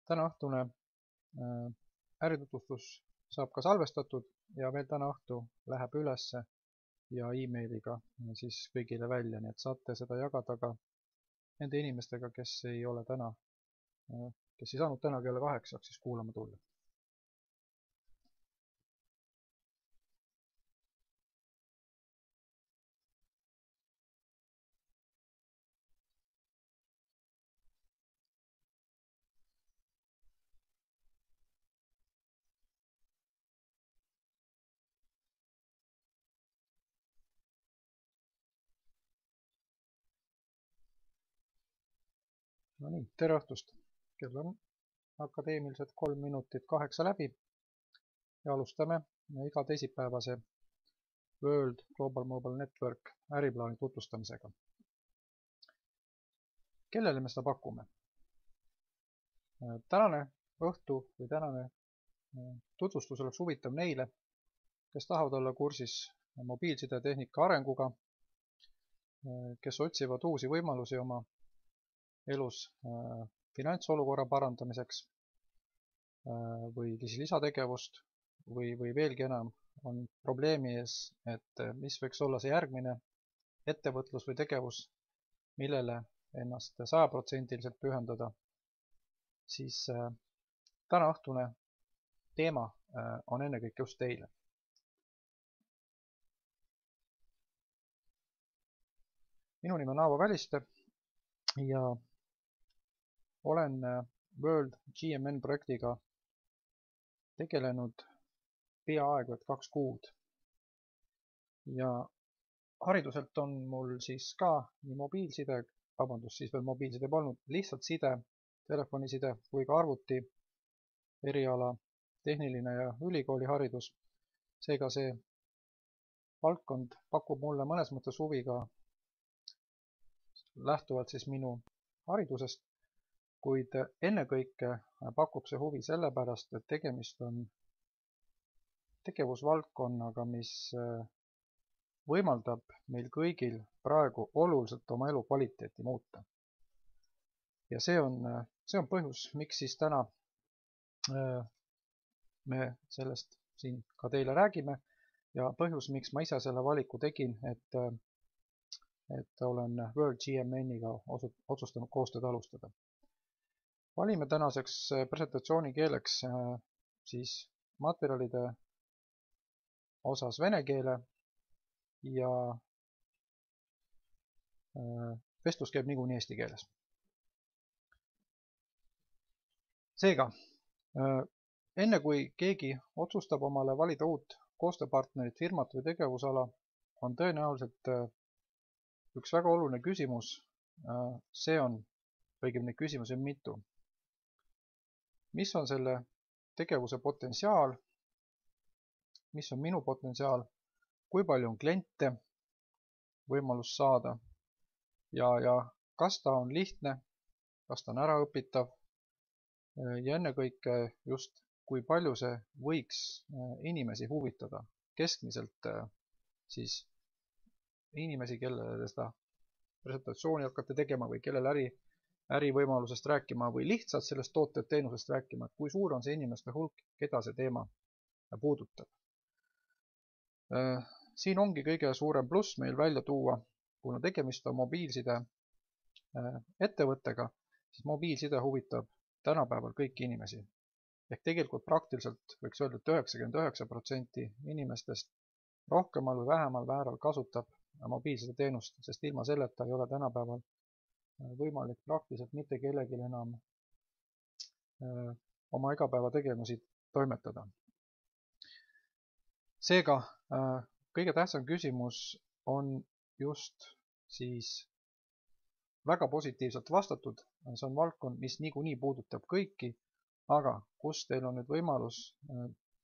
Tänaõhtune äritutvustus saab ka salvestatud ja veel täna õhtu läheb ülesse ja e-mailiga siis kõigile välja, nii et saate seda jagada ka nende inimestega, kes ei saanud täna kella 8 siis kuulama tulla. No nii, tere õhtust! Kell on akadeemiliselt 3 minutit 8 läbi ja alustame iga teisipäevase World Global Mobile Network äriplaani tutvustamisega. Kellele me seda pakume? Tänane õhtu või tänane tutvustus oleks huvitav neile, kes tahavad olla kursis mobiilsidetehnika arenguga, kes otsivad uusi võimalusi oma elus finantsolukorra parandamiseks või lisategevust või veelgi enam on probleemi ees, et mis võiks olla see järgmine ettevõtlus või tegevus, millele ennast 100% pühendada, siis tänaõhtune teema on ennekõike just teile. Minu nimi on Aavo Väliste ja olen World GMN projektiga tegelenud peaaegu 2 kuud. Ja hariduselt on mul siis ka nii mobiilside, siis veel mobiilside polnud, lihtsalt side, telefoniside kui ka arvuti, eriala, tehniline ja ülikooli haridus. Seega see valdkond pakub mulle mõnes mõttes huvi ka lähtuvalt siis minu haridusest, kuid ennekõike pakub see huvi sellepärast, et tegemist on tegevusvaldkonnaga, mis võimaldab meil kõigil praegu oluliselt oma elu kvaliteeti muuta. Ja see on põhjus, miks siis täna me sellest siin ka teile räägime ja põhjus, miks ma ise selle valiku tegin, et olen World GMN-iga otsustanud koostööd alustada. Valime tänaseks presentatsiooni keeleks siis materjalide osas vene keele ja vestlus käib niikuinii eesti keeles. Seega, enne kui keegi otsustab omale valida uut koostööpartnerit, firmat või tegevusala, on tõenäoliselt üks väga oluline küsimus. See on, õigemini küsimusi on mitu. Mis on selle tegevuse potentsiaal? Mis on minu potentsiaal? Kui palju on kliente võimalus saada? Ja kas ta on lihtne? Kas ta on äraõpitav? Ja ennekõike just, kui palju see võiks inimesi huvitada. Keskmiselt siis inimesi, kellele seda presentatsiooni hakkate tegema või kellele ärivõimalusest rääkima või lihtsalt sellest tooted-teenusest rääkima, et kui suur on see inimeste hulk, keda see teema puudutab. Siin ongi kõige suurem pluss meil välja tuua, kuna tegemist on mobiilside ettevõttega, siis mobiilside huvitab tänapäeval kõiki inimesi. Ehk tegelikult praktiliselt võiks öelda, et 99% inimestest rohkemal või vähemal määral kasutab mobiilside teenust, sest ilma selleta ei ole tänapäeval võimalik praktiliselt mitte kellelgi enam oma igapäeva tegevusi toimetada. Seega, kõige tähtsam küsimus on just siis väga positiivselt vastatud. See on valdkond, mis niikuinii puudutab kõiki, aga kus teil on nüüd võimalus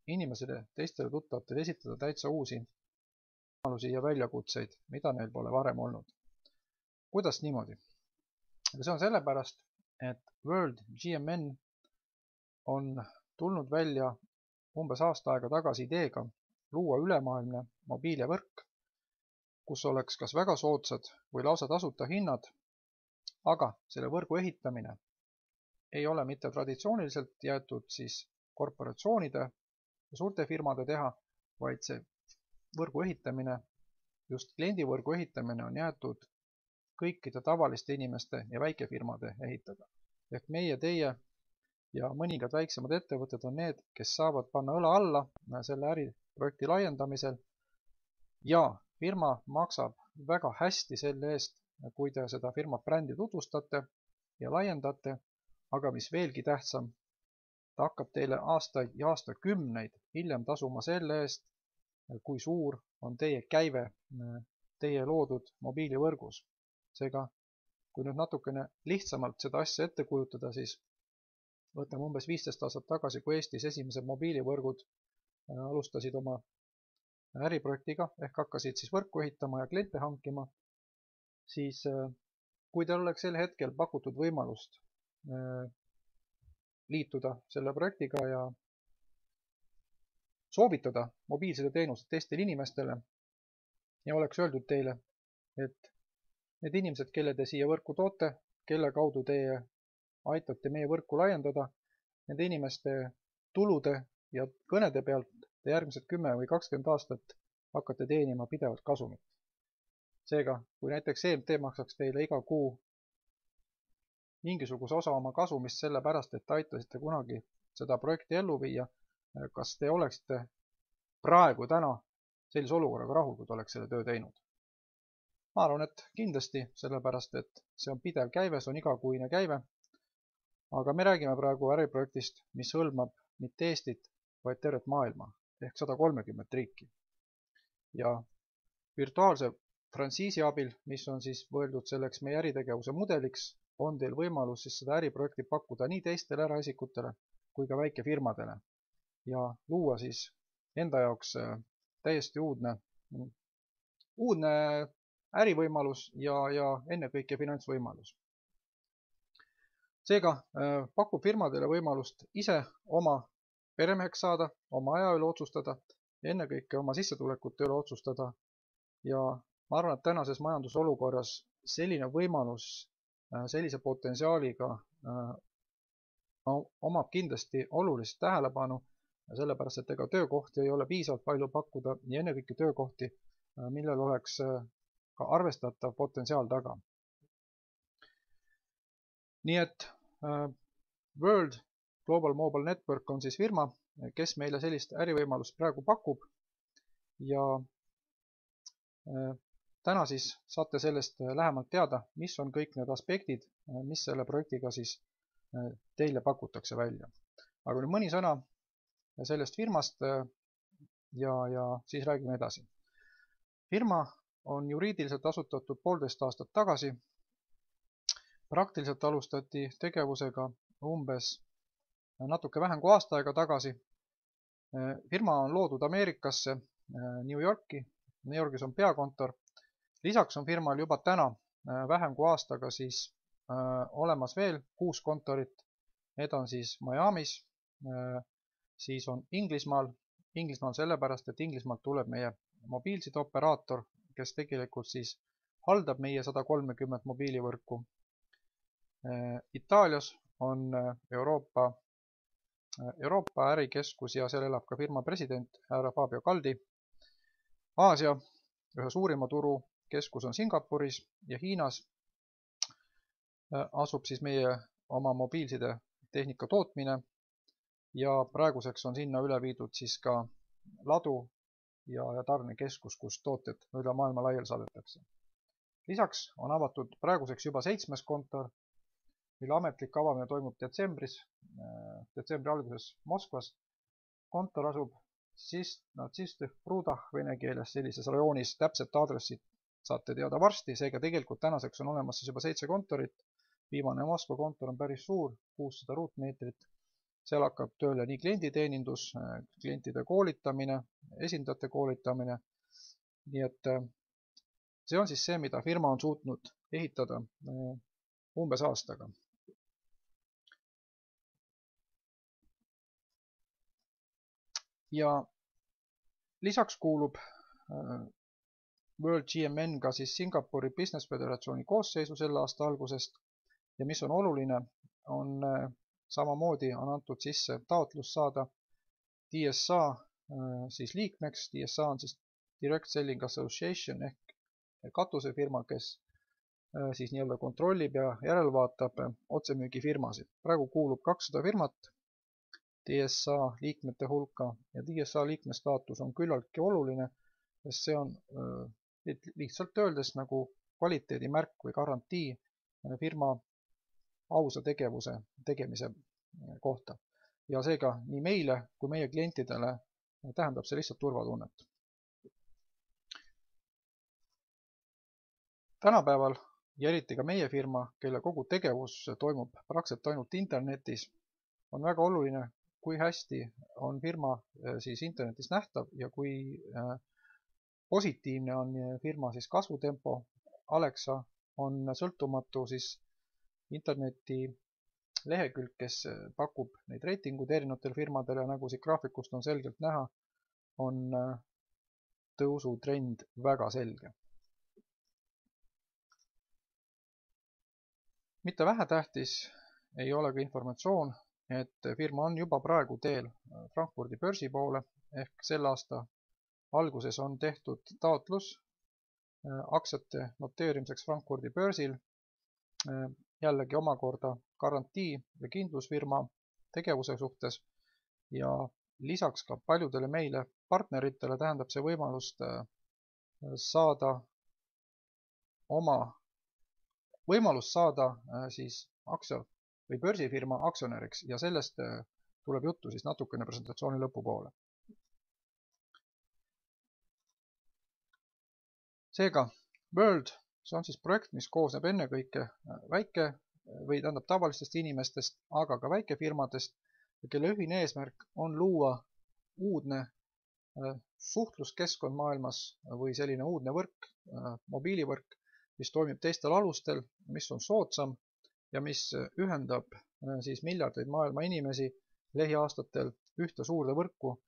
inimesele, teistele tuttavatele esitada täitsa uusi võimalusi ja väljakutseid, mida neil pole varem olnud. Kuidas niimoodi? See on sellepärast, et World GMN on tulnud välja umbes aasta aega tagasi ideega luua ülemaailmne mobiiliavõrk, kus oleks kas väga soodsad või lausa tasuta hinnad, aga selle võrgu ehitamine ei ole mitte traditsiooniliselt jäetud siis korporatsioonide ja suurte firmade teha, vaid see võrgu ehitamine, just kliendivõrgu ehitamine on jäetud kõikide tavaliste inimeste ja väikefirmade ehitada. Ehk meie, teie ja mõningad väiksemad ettevõtted on need, kes saavad panna õla alla selle äriprojekti laiendamisel ja firma maksab väga hästi selle eest, kui te seda firma brändi tutvustate ja laiendate, aga mis veelgi tähtsam, ta hakkab teile aastaid ja aastakümneid hiljem tasuma selle eest, kui suur on teie käive teie loodud mobiilivõrgus. Seega, kui nüüd natukene lihtsamalt seda asja ette kujutada, siis võtame umbes 15 aastat tagasi, kui Eestis esimesed mobiilivõrgud alustasid oma äriprojektiga ehk hakkasid siis võrku ehitama ja kliente hankima, siis kui teil oleks sel hetkel pakutud võimalust liituda selle projektiga ja soovitada mobiilsideteenust teistele inimestele ja oleks öeldud teile, et need inimesed, kelle te siia võrku toote, kelle kaudu teie aitate meie võrku laiendada, nende inimeste tulude ja kõnede pealt te järgmised 10 või 20 aastat hakkate teenima pidevalt kasumit. Seega, kui näiteks EMT maksaks teile iga kuu mingisuguse osa oma kasumist sellepärast, et te aitasite kunagi seda projekti ellu viia, kas te oleksite praegu täna sellise olukorraga rahul, kui te oleks selle töö teinud? Ma arvan, et kindlasti, sellepärast, et see on pidev käive, see on igakuine käive, aga me räägime praegu äriprojektist, mis hõlmab mitte Eestit, vaid tervet maailma ehk 130 riiki. Ja virtuaalse frantsiisi abil, mis on siis võeldud selleks meie äritegevuse mudeliks, on teil võimalus siis seda äriprojekti pakkuda nii teistele eraisikutele kui ka väikefirmadele ja luua siis enda jaoks täiesti uudne ärivõimalus ja ennekõike finantsvõimalus. Seega pakub firmadele võimalust ise oma peremeheks saada, oma aja üle otsustada, ennekõike oma sissetulekute üle otsustada ja ma arvan, et tänases majandusolukorras selline võimalus sellise potentsiaaliga omab kindlasti olulist tähelepanu, sellepärast et ega töökohti ei ole piisavalt palju pakkuda ja ennekõike töökohti, millel oleks ka arvestatav potentsiaal taga. Nii et World Global Mobile Network on siis firma, kes meile sellist ärivõimalust praegu pakub ja täna siis saate sellest lähemalt teada, mis on kõik need aspektid, mis selle projektiga siis teile pakutakse välja. Aga nüüd mõni sõna sellest firmast ja siis räägime edasi. Firma on juriidiliselt asutatud 1,5 aastat tagasi. Praktiliselt alustati tegevusega umbes natuke vähem kui aasta aega tagasi. Firma on loodud Ameerikasse, New Yorki. New Yorgis on peakontor. Lisaks on firmal juba täna vähem kui aastaga siis olemas veel 6 kontorit. Need on siis Miamis, siis on Inglismaal. Inglismaal sellepärast, et Inglismaalt tuleb meie mobiilsideoperaator, kes tegelikult siis haldab meie 130 mobiilivõrku. Itaalias on Euroopa ärikeskus ja seal elab ka firma president härra Fabio Caldi. Aasia ühe suurima turu keskus on Singapuris ja Hiinas asub siis meie oma mobiilside tehnika tootmine ja praeguseks on sinna üle viidud siis ka ladu ja tarnekeskus, kus tooted üle maailma laiali saadetakse. Lisaks on avatud praeguseks juba 7. kontor, mille ametlik avamine toimub detsembri alguses Moskvas. Kontor asub Natsistih Prudach vene keeles sellises rajoonis, täpset aadressi saate teada varsti, seega tegelikult tänaseks on olemas siis juba 7 kontorit. Viimane Moskva kontor on päris suur, 600 ruutmeetrit. Seal hakkab tööle nii klienditeenindus, klientide koolitamine, esindajate koolitamine. Nii et see on siis see, mida firma on suutnud ehitada umbes aastaga. Ja lisaks kuulub World GMN ka siis Singapuri Business Föderatsiooni koosseisu selle aasta algusest ja mis on oluline, on samamoodi on antud sisse taotlus saada DSA siis liikmeks. DSA on siis Direct Selling Association ehk katusefirma, kes siis nii-öelda kontrollib ja järelvaatab otsemüügifirmasid. Praegu kuulub 200 firmat DSA liikmete hulka ja DSA liikme staatus on küllaltki oluline, sest see on lihtsalt öeldes nagu kvaliteedimärk või garantii firma ausa tegemise kohta. Ja seega nii meile kui meie klientidele tähendab see lihtsalt turvatunnet. Tänapäeval ja eriti ka meie firma, kelle kogu tegevus toimub praktiliselt ainult internetis, on väga oluline, kui hästi on firma siis internetis nähtav ja kui positiivne on firma siis kasvutempo. Alexa on sõltumatu siis interneti lehekülg, kes pakub neid reitingud erinevatele firmadele, nagu siit graafikust on selgelt näha, on tõusutrend väga selge. Mitte vähetähtis ei ole ka informatsioon, et firma on juba praegu teel Frankfurdi börsi poole ehk selle aasta alguses on tehtud taotlus aktsiate noteerimiseks Frankfurdi börsil. Jällegi omakorda garantii ja kindlusfirma tegevuse suhtes ja lisaks ka paljudele meile partneritele tähendab see võimalust saada siis aktsia või börsifirma aktsionäriks ja sellest tuleb juttu siis natukene presentatsiooni lõpupoole. Seega, World, see on siis projekt, mis koosneb ennekõike tavalistest inimestest, aga ka väikefirmadest, kelle ühine eesmärk on luua uudne suhtluskeskkond maailmas või selline uudne võrk, mobiilivõrk, mis toimib teistel alustel, mis on soodsam ja mis ühendab siis miljardeid maailma inimesi lähiaastatel ühte suurde võrku,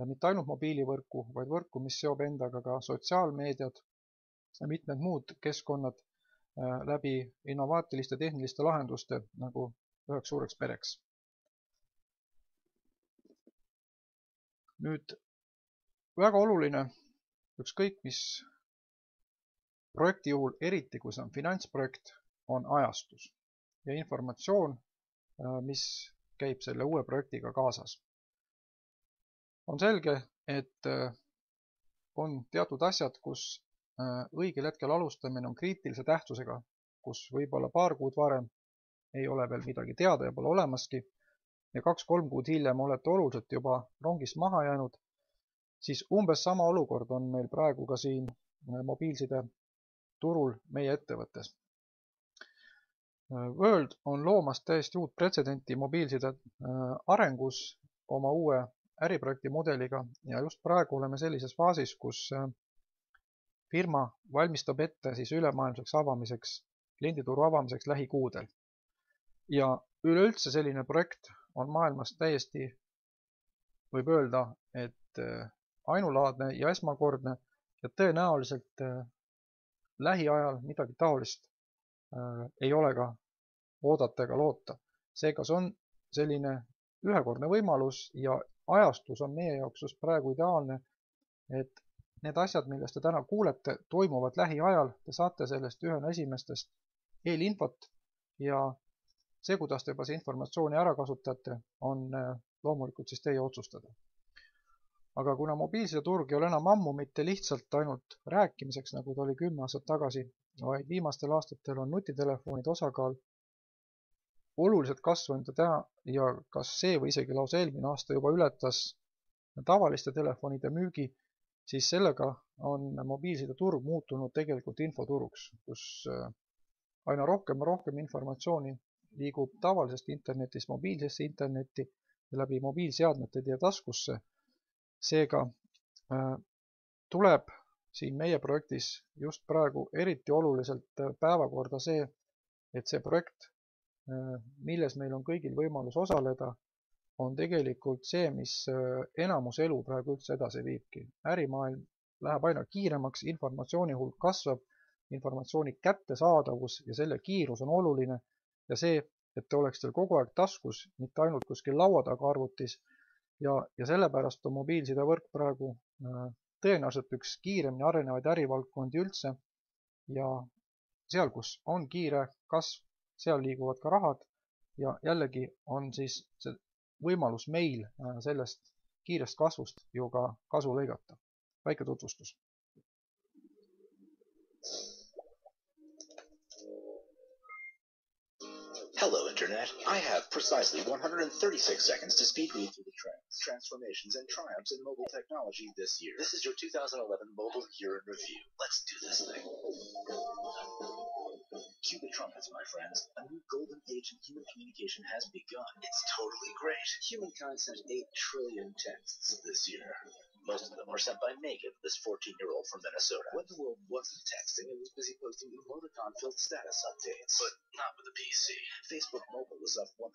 mitte ainult mobiilivõrku, vaid võrku, mis seob endaga ka sotsiaalmeediad ja mitmed muud keskkonnad läbi innovaatiliste tehniliste lahenduste nagu üheks suureks pereks. Nüüd väga oluline, ükskõik mis projekti juhul, eriti kui see on finantsprojekt, on ajastus ja informatsioon, mis käib selle uue projektiga kaasas. On selge, et on teatud asjad, kus õigel hetkel alustamine on kriitilise tähtsusega, kus võib-olla paar kuud varem ei ole veel midagi teada ja pole olemaski ja 2-3 kuud hiljem olete oluliselt juba rongist maha jäänud, siis umbes sama olukord on meil praegu ka siin mobiilside turul meie ettevõttes. World on loomas täiesti uut pretsedenti mobiilside arengus oma uue äriprojekti mudeliga ja just praegu oleme sellises faasis, kus firma valmistab ette siis ülemaailmseks avamiseks, kliendituru avamiseks lähikuudel. Ja üleüldse selline projekt on maailmas täiesti, võib öelda, et ainulaadne ja esmakordne ja tõenäoliselt lähiajal midagi taolist ei ole ka oodata ega loota. Seega see on selline ühekordne võimalus ja ajastus on meie jaoks just praegu ideaalne, et need asjad, millest te täna kuulete, toimuvad lähiajal, te saate sellest ühena esimestest eelinfot ja see, kuidas te juba see informatsiooni ära kasutate, on loomulikult siis teie otsustada. Aga kuna mobiilside turg ei ole enam ammu mitte lihtsalt ainult rääkimiseks, nagu ta oli 10 aastat tagasi, vaid viimastel aastatel on nutitelefonide osakaal oluliselt kasvanud ja kas see või isegi lausa eelmine aasta juba ületas tavaliste telefonide müügi, siis sellega on mobiilside turg muutunud tegelikult infoturuks, kus aina rohkem ja rohkem informatsiooni liigub tavalisest internetist mobiilsesse internetti ja läbi mobiilseadmete teie taskusse. Seega tuleb siin meie projektis just praegu eriti oluliselt päevakorda see, et see projekt, milles meil on kõigil võimalus osaleda, on tegelikult see, mis enamus elu praegu üldse edasi viibki. Ärimaailm läheb aina kiiremaks, informatsiooni hulk kasvab, informatsiooni kättesaadavus ja selle kiirus on oluline ja see et ta oleks teil kogu aeg taskus, mitte ainult kuskil laua taga arvutis ja sellepärast on mobiilsidevõrk praegu tõenäoliselt üks kiiremini arenevaid ärivaldkondi üldse ja seal, kus on kiire kasv, seal liiguvad ka rahad ja jällegi on siis see võimalus meil sellest kiirest kasvust ju ka kasu lõigata. Väike tutvustus. Hello, Internet. I have precisely 136 seconds to speed read through the trends, transformations, and triumphs in mobile technology this year. This is your 2011 Mobile Year in Review. Let's do this thing. Cue the trumpets, my friends. A new golden age in human communication has begun. It's totally great. Humankind sent 8 trillion texts this year. Most of them were sent by Megan, this 14-year-old from Minnesota. When the world wasn't texting, it was busy posting emoticon-filled status updates. But not with a PC. Facebook Mobile was up 166%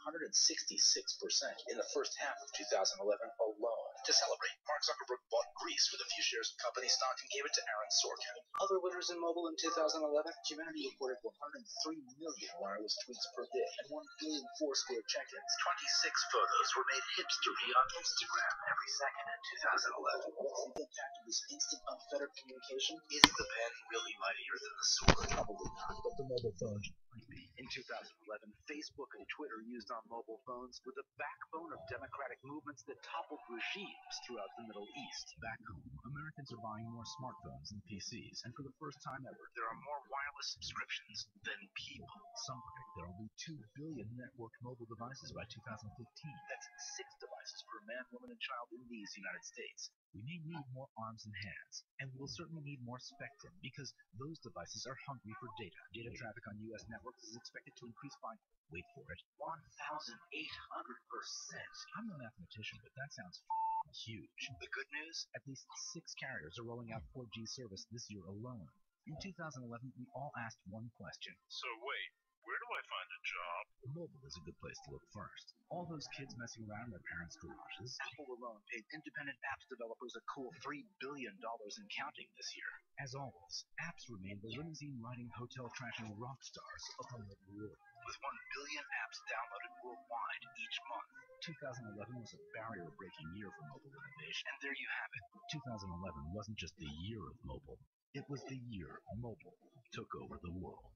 in the first half of 2011 alone. To celebrate, Mark Zuckerberg bought Greece with a few shares of company stock and gave it to Aaron Sorkin. Other winners in mobile in 2011, humanity recorded 103 million wireless tweets per day and 1 billion Foursquare check-ins. 26 photos were made hipstery on Instagram every second in 2011. What's the impact of this instant, unfettered communication? Is the pen really mightier than the sword? Probably not, but the mobile phone might be. In 2011, Facebook and Twitter used on mobile phones were the backbone of democratic movements that toppled regimes throughout the Middle East. Back home, Americans are buying more smartphones than PCs, and for the first time ever, there are more wireless subscriptions than people. Some predict there will be 2 billion networked mobile devices by 2015. That's 6 devices per man, woman, and child in these United States. We may need more arms and hands, and we will certainly need more spectrum because those devices are hungry for data. Data traffic on U.S. networks is expected to increase by, wait for it, 1,800%. I'm no mathematician, but that sounds huge. The good news? At least 6 carriers are rolling out 4G service this year alone. In 2011, we all asked one question. So wait, where do I find a job? Mobile is a good place to look first. All those kids messing around in their parents' garages. Apple alone paid independent apps developers a cool $3 billion and counting this year. As always, apps remain the limousine-riding, hotel-trashing rock stars of the mobile world. With 1 billion apps downloaded worldwide each month. 2011 was a barrier-breaking year for mobile innovation. And there you have it. 2011 wasn't just the year of mobile. It was the year mobile took over the world.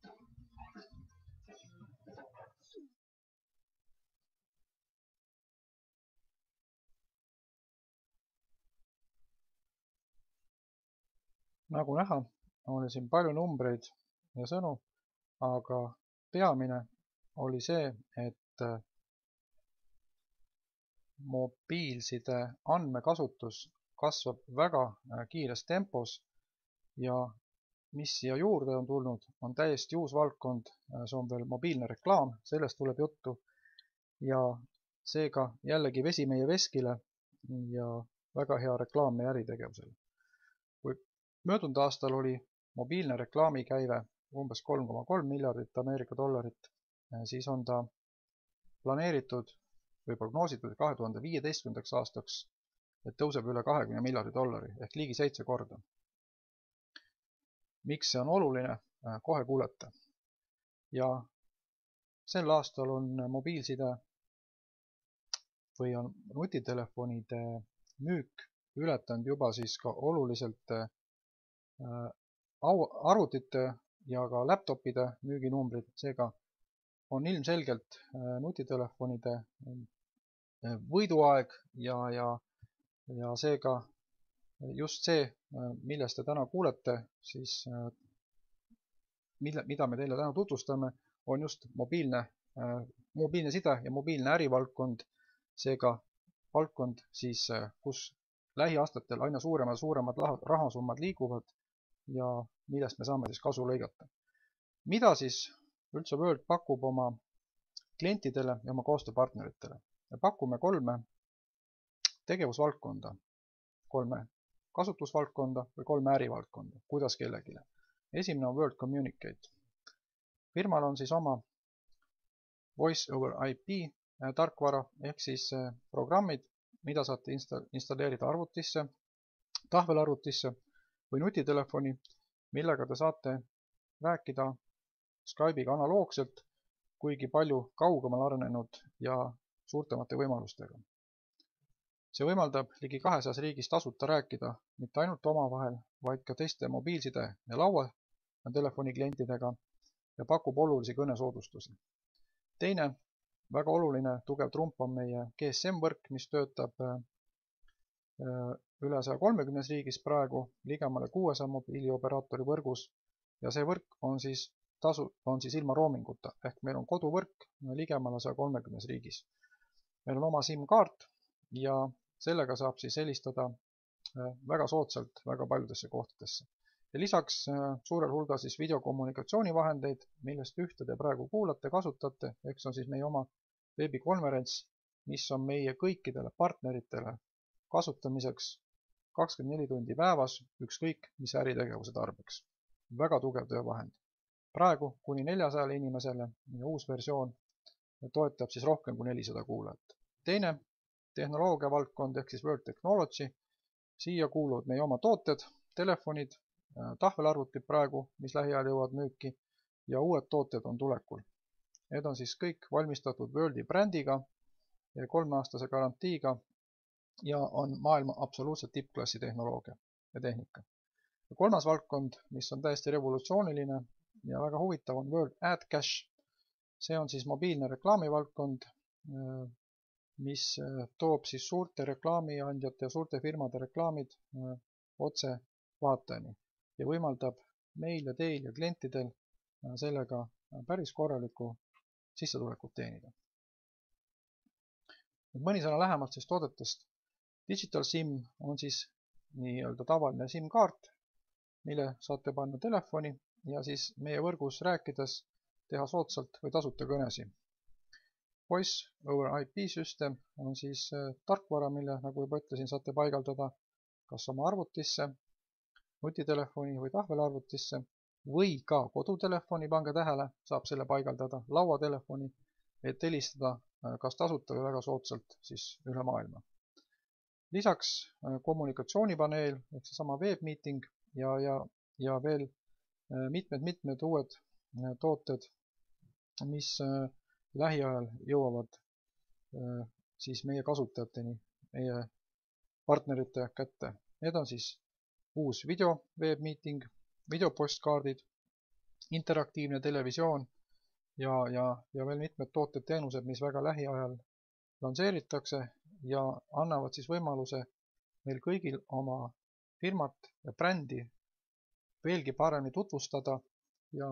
Nagu näha, oli siin palju numbreid ja sõnu, aga peamine oli see, et mobiilside andmekasutus kasvab väga kiires tempos ja mis siia juurde on tulnud, on täiesti uus valdkond, see on veel mobiilne reklaam, sellest tuleb juttu ja seega jällegi vesi meie veskile ja väga hea reklaam meie äritegevusele. Kui möödunud aastal oli mobiilne reklaamikäive umbes 3,3 miljardit Ameerika dollarit, siis on ta planeeritud või prognoositud 2015. aastaks, et tõuseb üle 20 miljardi dollari ehk ligi 7 korda. Miks see on oluline? Kohe kuulete. Ja sel aastal on mobiilside või on nutitelefonide müük ületanud juba siis ka oluliselt arvutite ja ka laptopide müüginumbrid, seega on ilmselgelt nutitelefonide võiduaeg ja seega just see, millest te täna kuulete, siis mida me teile täna tutvustame, on just mobiilne side ja mobiilne ärivaldkond, seega valdkond siis, kus lähiaastatel aina suuremad rahasummad liiguvad ja millest me saame siis kasu lõigata. Mida siis üldse World pakub oma klientidele ja oma koostööpartneritele? Me pakume 3 tegevusvaldkonda, 3 kasutusvaldkonda või 3 ärivaldkonda, kuidas kellegile. Esimene on World Communicate. Firmal on siis oma Voice over IP tarkvara ehk siis programmid, mida saate installeerida arvutisse, tahvelarvutisse või nutitelefoni, millega te saate rääkida Skype'iga analoogselt, kuigi palju kaugemale arenenud ja suurtemate võimalustega. See võimaldab ligi 200 riigis tasuta rääkida mitte ainult omavahel, vaid ka teiste mobiilside ja lauatelefoni-klientidega ja pakub olulisi kõnesoodustusi. Teine väga oluline tugev trump on meie GSM-võrk, mis töötab üle 130 riigis praegu, ligemale 600 mobiilioperaatori võrgus ja see võrk on siis ilma roominguta, ehk meil on koduvõrk ligemale 130 riigis. Meil on oma SIM-kaart ja sellega saab siis helistada väga soodsalt väga paljudesse kohtadesse. Ja lisaks suurel hulgal siis videokommunikatsioonivahendeid, millest ühte te praegu kuulate, kasutate, eks on siis meie oma veebikonverents, mis on meie kõikidele partneritele kasutamiseks 24 tundi päevas, ükskõik mis äritegevuse tarbeks. Väga tugev töövahend. Praegu kuni 400 inimesele ja uus versioon toetab siis rohkem kui 400 kuulajat. Teine tehnoloogia valdkond ehk siis World Technology. Siia kuuluvad meie oma tooted, telefonid, tahvelarvutid praegu, mis lähiajal jõuavad müüki ja uued tooted on tulekul. Need on siis kõik valmistatud Worldi brändiga ja 3-aastase garantiiga ja on maailma absoluutselt tippklassi tehnoloogia ja tehnika. Ja kolmas valdkond, mis on täiesti revolutsiooniline ja väga huvitav, on World Ad Cache. See on siis mobiilne reklaamivaldkond, mis toob siis suurte reklaamiandjate ja suurte firmade reklaamid otse vaatajani ja võimaldab meil ja teil ja klientidel sellega päris korralikku sissetulekut teenida. Mõni sõna lähemalt siis toodetest. Digital SIM on siis nii-öelda tavaline SIM-kaart, mille saate panna telefoni ja siis meie võrgus rääkides teha soodsalt või tasuta kõnesi. Voice over IP süsteem on siis tarkvara, mille, nagu juba ütlesin, saate paigaldada kas oma arvutisse, nutitelefoni või tahvelarvutisse või ka kodutelefoni, pange tähele, saab selle paigaldada lauatelefoni, et helistada kas tasuta või väga soodsalt siis üle maailma. Lisaks kommunikatsioonipaneel ehk seesama webmeeting ja veel mitmed uued tooted, mis lähiajal jõuavad siis meie kasutajateni, meie partnerite kätte. Need on siis uus video webmeeting, videopostkaardid, interaktiivne televisioon ja veel mitmed tooted-teenused, mis väga lähiajal lansseeritakse ja annavad siis võimaluse meil kõigil oma firmat ja brändi veelgi paremini tutvustada ja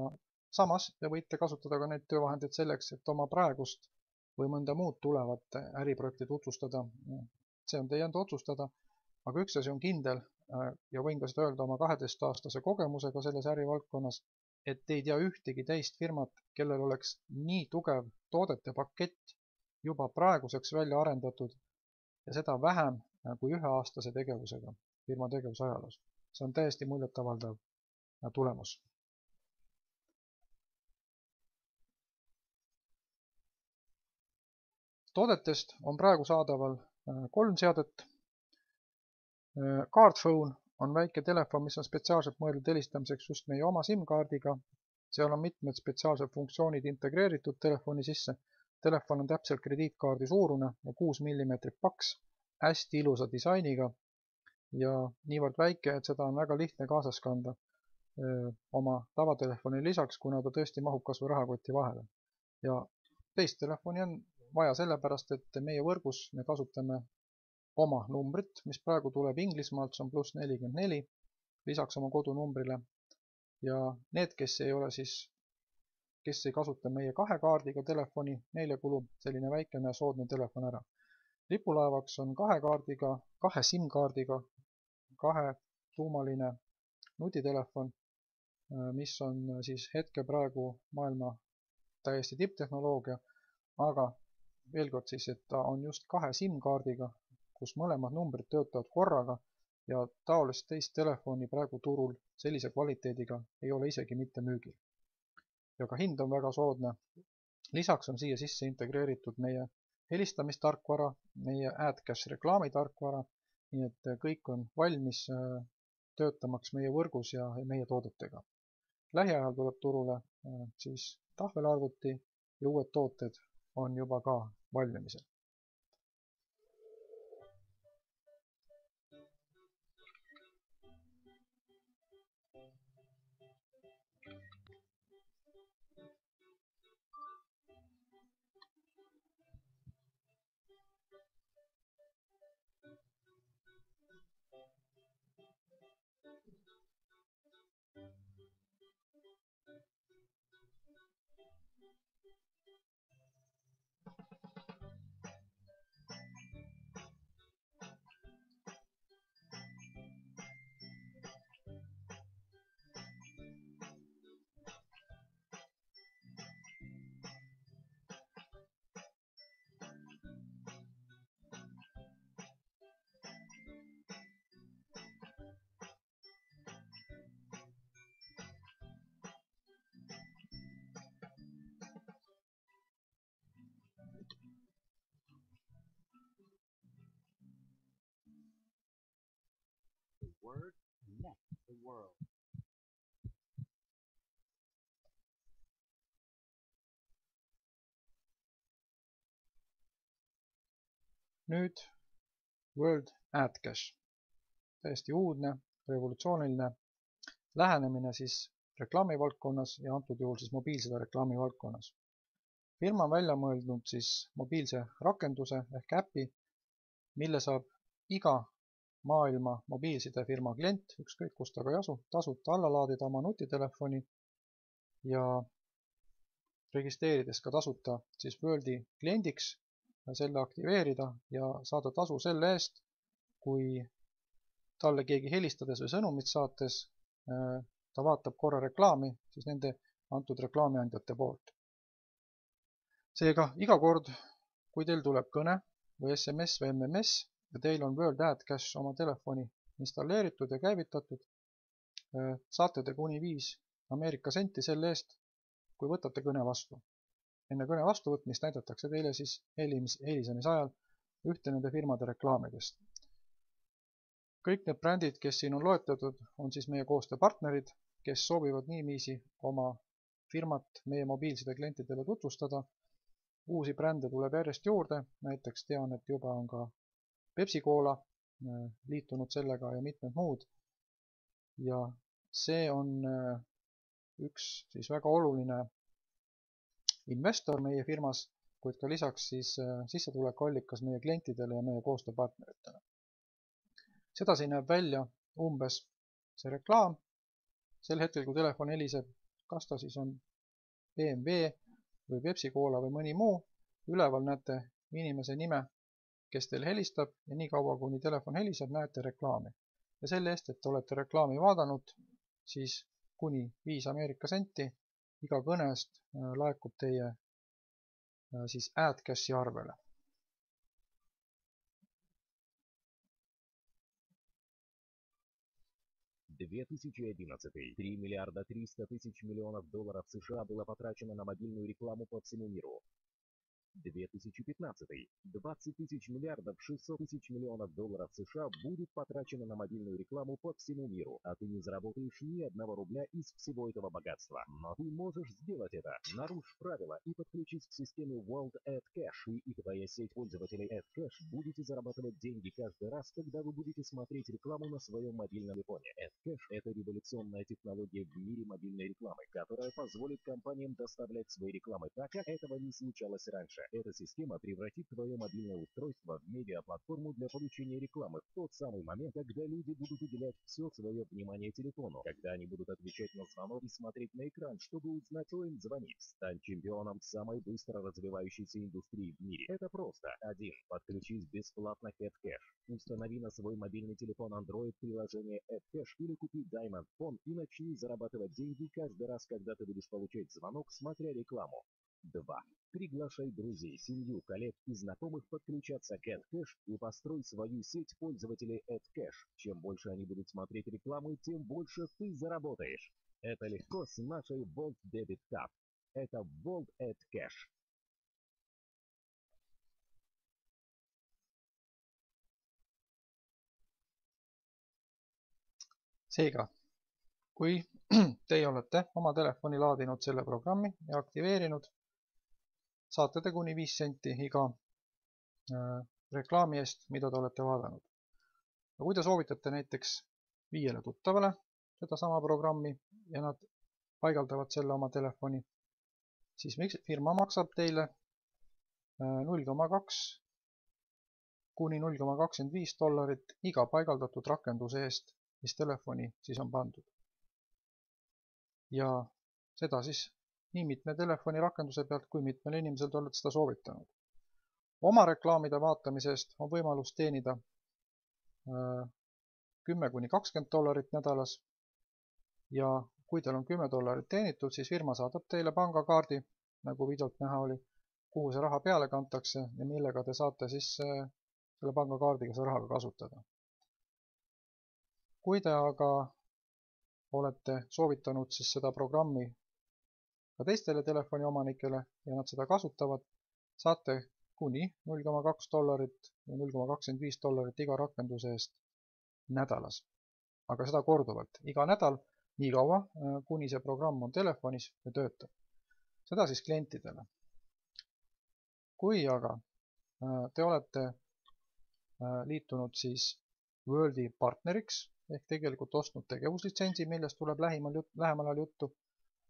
samas te võite kasutada ka neid töövahendeid selleks, et oma praegust või mõnda muud tulevat äriprojekti tutvustada. See on teie enda otsustada, aga üks asi on kindel ja võin ka seda öelda oma 12-aastase kogemusega selles ärivaldkonnas, et ei tea ühtegi teist firmat, kellel oleks nii tugev toodete pakett juba praeguseks välja arendatud ja seda vähem kui 1-aastase tegevusega firma tegevusajaloos. See on täiesti muljetavaldav tulemus. Toodetest on praegu saadaval 3 seadet. Cardphone on väike telefon, mis on spetsiaalselt mõeldud helistamiseks just meie oma SIM-kaardiga. Seal on mitmed spetsiaalsed funktsioonid integreeritud telefoni sisse. Telefon on täpselt krediitkaardi suurune ja 6 mm paks, hästi ilusa disainiga ja niivõrd väike, et seda on väga lihtne kaasas kanda oma tavatelefoni lisaks, kuna ta tõesti mahub kas või rahakoti vahele. Ja teist telefoni on vaja sellepärast, et meie võrgus me kasutame oma numbrit, mis praegu tuleb Inglismaalt, see on +44, lisaks oma kodunumbrile. Ja need, kes ei kasuta meie 2 kaardiga telefoni, neile kulub selline väikene soodne telefon ära. Lipulaevaks on 2 SIM-kaardiga, 2 tuumaline nutitelefon, mis on siis hetke praegu maailma täiesti tipptehnoloogia, aga veel kord siis, et ta on just 2 SIM-kaardiga, kus mõlemad numbrid töötavad korraga ja taolist teist telefoni praegu turul sellise kvaliteediga ei ole isegi mitte müügil. Ja ka hind on väga soodne. Lisaks on siia sisse integreeritud meie helistamistarkvara, meie AdCache reklaamitarkvara, nii et kõik on valmis töötamaks meie võrgus ja meie toodetega. Lähiajal tuleb turule siis tahvelarvuti ja uued tooted on juba ka valmimisel. Word connects the world. Nüüd World Ad Cache. Täiesti uudne, revolutsiooniline lähenemine siis reklaami valdkonnas ja antud juhul siis mobiilside reklaami valdkonnas. Firma on välja mõeldnud siis mobiilse rakenduse ehk äpi, mille saab iga maailma mobiilsidefirma klient, ükskõik kus ta ka ei asu, tasuta alla laadida oma nutitelefoni ja registreerides ka tasuta siis Worldi kliendiks, selle aktiveerida ja saada tasu selle eest, kui talle keegi helistades või sõnumit saates ta vaatab korra reklaami siis nende antud reklaamiandjate poolt. Seega iga kord, kui teil tuleb kõne või SMS või MMS ja teil on World Ad Cache oma telefoni installeeritud ja käivitatud, saate te kuni 5 Ameerika senti selle eest, kui võtate kõne vastu. Enne kõne vastuvõtmist näidatakse teile siis helisemise ajal ühte nende firmade reklaamidest. Kõik need brändid, kes siin on loetletud, on siis meie koostööpartnerid, kes soovivad niiviisi oma firmat meie mobiilside klientidele tutvustada. Uusi brände tuleb järjest juurde, näiteks tean, et juba on ka Pepsi-Cola liitunud sellega ja mitmed muud. Ja see on üks siis väga oluline investor meie firmas, kuid ka lisaks siis sissetulekuallikas meie klientidele ja meie koostööpartneritele. Sedasi näeb välja umbes see reklaam. Sel hetkel, kui telefon heliseb, kas ta siis on BMW või Pepsi-Cola või mõni muu, üleval näete inimese nime, kes teil helistab ja nii kaua, kuni telefon heliseb, näete reklaami. Ja selle eest, et olete reklaami vaadanud, siis kuni 5 Ameerika senti iga kõnest laekub teie siis Ad Cache'i arvele. В 2011 $3 миллиарда 300 тысяч миллионов долларов США было потрачено на мобильную рекламу по всему миру. 2015 20 тысяч миллиардов 600 тысяч миллионов долларов США будет потрачено на мобильную рекламу по всему миру, а ты не заработаешь ни одного рубля из всего этого богатства. Но ты можешь сделать это. Нарушь правила и подключись к системе World Ad Cache. Ты и твоя сеть пользователей Ad Cache будете зарабатывать деньги каждый раз, когда вы будете смотреть рекламу на своем мобильном телефоне. Ad Cache – это революционная технология в мире мобильной рекламы, которая позволит компаниям доставлять свои рекламы так, как этого не случалось раньше. Эта система превратит твое мобильное устройство в медиаплатформу для получения рекламы в тот самый момент, когда люди будут уделять все свое внимание телефону, когда они будут отвечать на звонок и смотреть на экран, чтобы узнать, кто им звонит. Стань чемпионом самой быстро развивающейся индустрии в мире. Это просто. 1. Подключись бесплатно к Ad Cache. Установи на свой мобильный телефон Android приложение Ad Cache или купи Diamond Phone и начни зарабатывать деньги каждый раз, когда ты будешь получать звонок, смотря рекламу. 2. Приглашай друзей, семью, коллег и знакомых подключаться к Ad Cache и построй свою сеть пользователей Ad Cache. Чем больше они будут смотреть рекламу, тем больше ты заработаешь. Это легко с нашей Volt Debit Card. Это Volt Ad Cache. Seega, kui teie olete oma telefoni laadinud selle programmi ja aktiveerinud, saate te kuni 5 senti iga reklaami eest, mida te olete vaadanud. Ja kui te soovitate näiteks 5 tuttavale sedasama programmi ja nad paigaldavad selle oma telefoni, siis firma maksab teile 0,2 kuni $0,25 iga paigaldatud rakenduse eest, mis telefoni siis on pandud. Ja seda siis nii mitme telefoni rakenduse pealt, kui mitmel inimesel te olete seda soovitanud. Oma reklaamide vaatamise eest on võimalus teenida $10 kuni $20 nädalas ja kui teil on $10 teenitud, siis firma saadab teile pangakaardi, nagu videolt näha oli, kuhu see raha peale kantakse ja millega te saate siis selle pangakaardiga seda raha kasutada. Kui te aga olete soovitanud siis seda programmi ka teistele telefoni omanikele ja nad seda kasutavad, saate kuni $0,2 või $0,25 iga rakenduse eest nädalas. Aga seda korduvalt, iga nädal, nii kaua, kuni see programm on telefonis ja töötab. Seda siis klientidele. Kui aga te olete liitunud siis Worldi partneriks, ehk tegelikult ostnud tegevuslitsentsi, millest tuleb lähemal ajal juttu,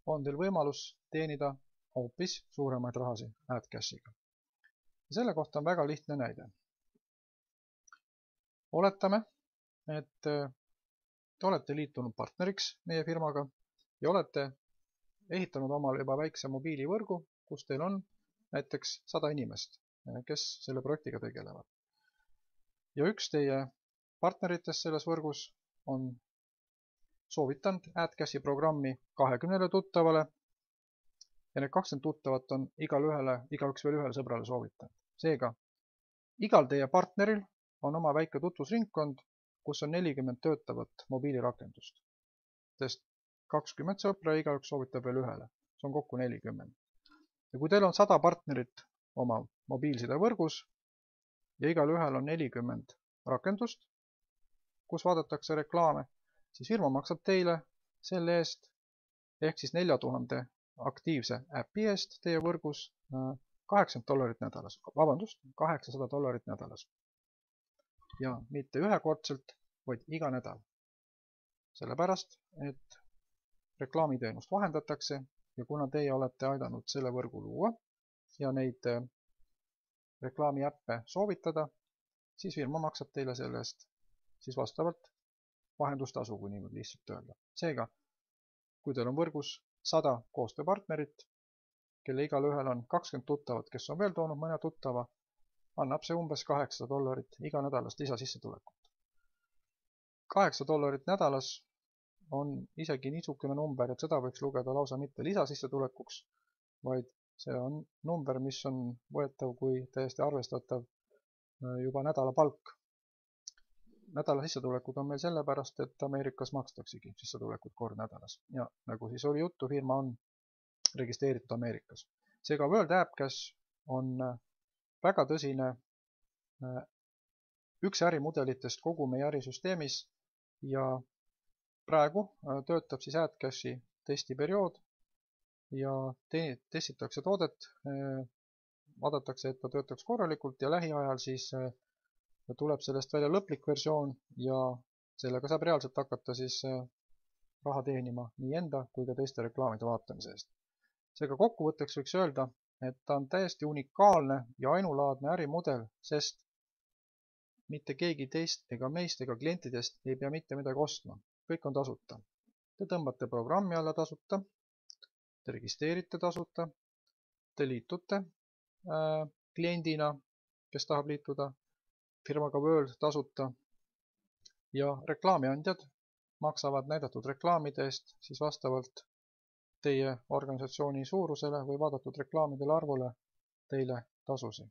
on teil võimalus teenida hoopis suuremaid rahasi AdCashiga. Ja selle kohta on väga lihtne näide. Oletame, et te olete liitunud partneriks meie firmaga ja olete ehitanud omale juba väikse mobiilivõrgu, kus teil on näiteks 100 inimest, kes selle projektiga tegelevad. Ja üks teie partneritest selles võrgus on soovitanud AdCashi programmi 20 tuttavale ja need 20 tuttavat on igaüks veel ühele sõbrale soovitanud. Seega, igal teie partneril on oma väike tutvusringkond, kus on 40 töötavat mobiilirakendust. Sest 20 sõpra ja igaüks soovitab veel ühele. See on kokku 40. Ja kui teil on 100 partnerit oma mobiilsidevõrgus ja igal ühel on 40 rakendust, kus vaadatakse reklaame, siis firma maksab teile selle eest ehk siis 4000 aktiivse äpi eest teie võrgus $80 nädalas. Vabandust, $800 nädalas. Ja mitte ühekordselt, vaid iga nädal. Sellepärast, et reklaamiteenust vahendatakse ja kuna teie olete aidanud selle võrgu luua ja neid reklaamiäppe soovitada, siis firma maksab teile selle eest siis vastavalt vahendustasu, kui niimoodi lihtsalt öelda. Seega, kui teil on võrgus 100 koostööpartnerit, kelle igal ühel on 20 tuttavat, kes on veel toonud mõne tuttava, annab see umbes $800 iga nädalast lisasissetulekut. $8 nädalas on isegi niisugune number, et seda võiks lugeda lausa mitte lisasissetulekuks, vaid see on number, mis on võetav kui täiesti arvestatav juba nädalapalk. Nädala sissetulekud on meil sellepärast, et Ameerikas makstaksegi sissetulekut kord nädalas. Ja nagu siis oli juttu, firma on registreeritud Ameerikas. Seega World AppCash on väga tõsine üks ärimudelitest kogu meie ärisüsteemis ja praegu töötab siis AdCashi testiperiood ja testitakse toodet, vaadatakse, et ta töötaks korralikult ja lähiajal siis tuleb sellest välja lõplik versioon ja sellega saab reaalselt hakata siis raha teenima nii enda kui ka teiste reklaamide vaatamise eest. Seega kokkuvõtteks võiks öelda, et ta on täiesti unikaalne ja ainulaadne ärimudel, sest mitte keegi teist ega meist ega klientidest ei pea mitte midagi ostma. Kõik on tasuta. Te tõmbate programmi alla tasuta, te registreerite tasuta, te liitute kliendina, kes tahab liituda firmaga World tasuta ja reklaamiandjad maksavad näidatud reklaamide eest siis vastavalt teie organisatsiooni suurusele või vaadatud reklaamidele arvule teile tasusi.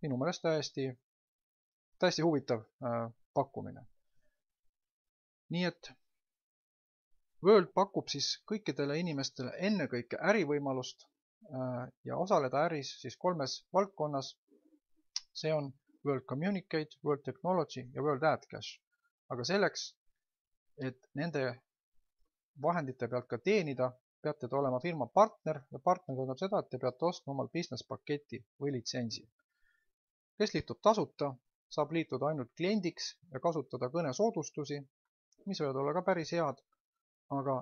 Minu meelest täiesti huvitav pakkumine. Nii et World pakub siis kõikidele inimestele ennekõike ärivõimalust ja osaleda äris siis 3 valdkonnas. See on World Communicate, World Technology ja World AdCash. Aga selleks, et nende vahendite pealt ka teenida, peate te olema firma partner ja partner tähendab seda, et te peate ostma omal business paketi või litsentsi. Kes liitub tasuta, saab liituda ainult kliendiks ja kasutada kõnesoodustusi, mis võivad olla ka päris head, aga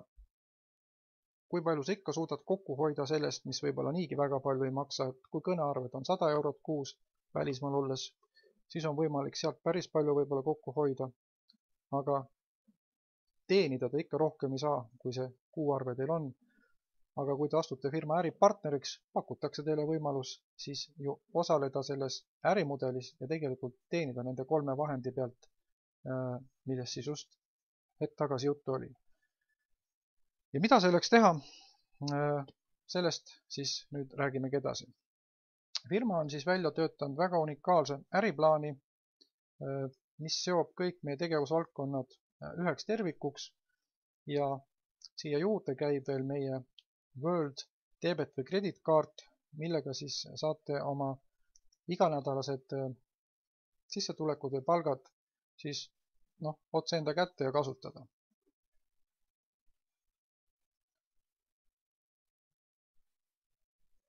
kui palju sa ikka suudad kokku hoida sellest, mis võib-olla niigi väga palju ei maksa, et kui kõnearved on 100 eurot kuus välismaal olles, siis on võimalik sealt päris palju võib-olla kokku hoida, aga teenida ta ikka rohkem ei saa, kui see kuuarve teil on. Aga kui te astute firma äripartneriks, pakutakse teile võimalus siis ju osaleda selles ärimudelis ja tegelikult teenida nende 3 vahendi pealt, millest siis just hetk tagasi juttu oli. Ja mida selleks teha? Sellest siis nüüd räägimegi edasi. Firma on siis välja töötanud väga unikaalse äriplaani, mis seob kõik meie tegevusvaldkonnad üheks tervikuks ja siia juurde käib veel meie World debit või kreditkaart, millega siis saate oma iganädalased sissetulekud või palgad siis otse enda kätte ja kasutada.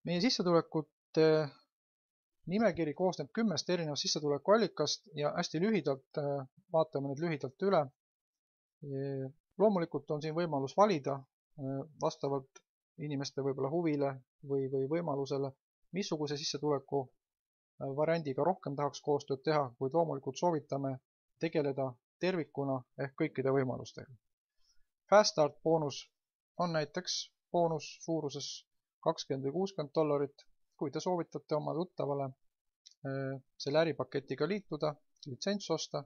Meie sissetulekute nimekiri koosneb 10 erinevast sissetulekuallikast ja hästi lühidalt vaatame need lühidalt üle. Loomulikult on siin võimalus valida vastavalt inimeste võib-olla huvile või võimalusele, missuguse sissetuleku variandiga rohkem tahaks koostööd teha, kuid loomulikult soovitame tegeleda tervikuna ehk kõikide võimalustega. Fast Start boonus on näiteks boonus suuruses $20 või $60, kui te soovitate oma tuttavale selle äripaketiga liituda, litsents osta,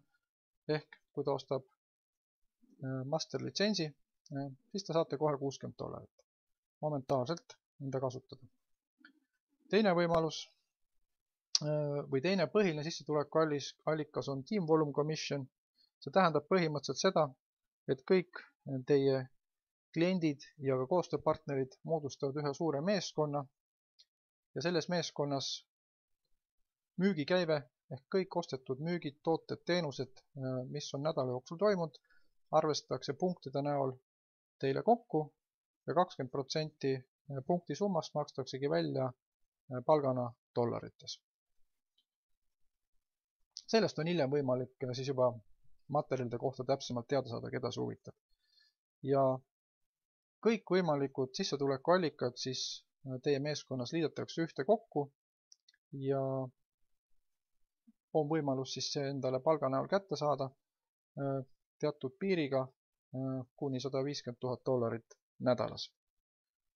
ehk kui ta ostab master litsentsi, siis te saate kohe $60 momentaarselt enda kasutada. Teine võimalus või teine põhiline sissetulekuallikas on Team Volume Commission. See tähendab põhimõtteliselt seda, et kõik teie kliendid ja ka koostööpartnerid moodustavad ühe suure meeskonna ja selles meeskonnas müügikäive ehk kõik ostetud müügid, tooted, teenused, mis on nädala jooksul toimunud, arvestatakse punktide näol teile kokku ja 20% punkti summast makstaksegi välja palgana dollarites. Sellest on hiljem võimalik siis juba materjalide kohta täpsemalt teada saada, keda see huvitab. Ja kõik võimalikud sissetulekuallikad siis teie meeskonnas liidetakse ühte kokku ja on võimalus siis see endale palga näol kätte saada teatud piiriga kuni $150 000 nädalas.